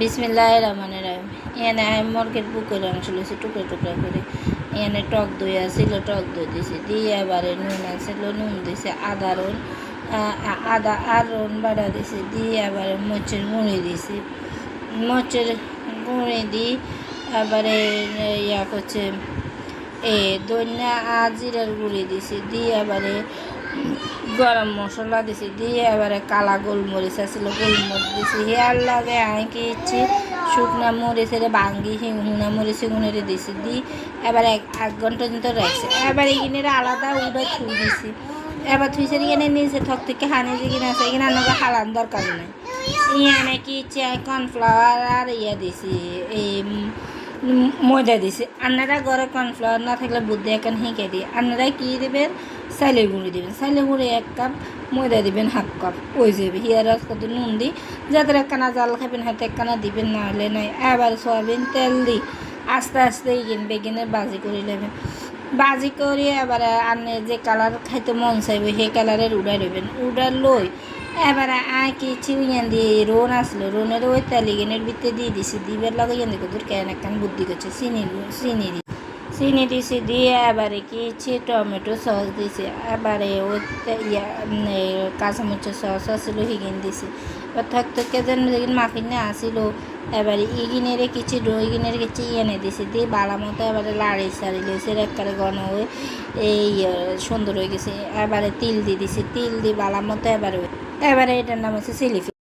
বিসমিল্লাহির রহমানির রহিম। এখানে আমি মুরগির বুকের অংশ লইছি টুকরা টুকরা করে। এখানে টক দই আছিল, টক দই দিছি, দিয়ে এবারে নুন আছিল, নুন দিছি, আদা আর রন বাটা দিছি, দিয়ে এবারে মরিচের গুঁড়ি দিছি, মরিচের গুঁড়ি দিই এবারে ইয়া করছে ধনিয়া আর জিরার গুঁড়ি দিছি, দিয়ে এবারে গরম মশলা দিছি, দিয়ে এবারে কালা গোলমরিচ আছিল গোলমরিচ দিছি, হেয়ার লাগে আঁকি ইচ্ছি শুকনা মরিচের ভাঙ্গি হুনা মরিচ গুনেরে দিছি, দিই এবারে এক ঘন্টা পর্যন্ত রাখছি। এবার এখানে আলাদা উড়ে থুই দিছি, এবার থুইছে এখানে নিচে থক থেকে হানি যে কিনা আছে এখানে আমাকে হালান দরকার নেই। ইয়ানে কি ইচ্ছে কর্নফ্লাওয়ার আর ইয়া দিছি এই ময়দা দিছি। আপনারা ঘরে কর্নফ্লাওয়ার না থাকলে বুদ্ধি এখন হিঁকে দিই। আপনারা কী দেবেন, চাইলের গুঁড়ি দেবেন, চাইলের গুঁড়ি 1 কাপ, ময়দা দিবেন 1/2 কাপ, ওই যাবে। হিয়ার কত নুন দিই, যাদের একখানা জাল খাবেন হয়তো একখানা দিবেন, না হলে নাই। এবার সয়াবিন তেল দিই আস্তে আস্তে বেগিনে বাজি করে নেবেন। বাজি করে এবার আনে যে কালার খাইতে মন চাইবে সেই কালারের উড়াই নেবেন। উড়ার লই এবারে কি চিউইয়ান দিয়ে রোন আসলো, রোনের ওই তেলিগেনের ভিতরে দিয়ে দিছি, দিবের লগে ইয়ান দেখো তোর কেন একখান বুদ্ধি করছে চিনি দিছি, দিয়ে এবারে কি টমেটো সস দিছি, এবারে ওই কাঁচামরিচের সস আসলো হিগিন দিছি। এবার থকথকে যেন মাখিনে আসিল, এবারে ইগিনের কিছু এনে দিছি, দিয়ে বালা মতো এবারে লাড়ি সারি লইছে একবারে ঘন হয়ে এই সুন্দর হয়ে গেছে। এবারে তিল দিয়ে দিছি, তিল দিয়ে বালা মতো এবারে এটার নাম হচ্ছে চিলি।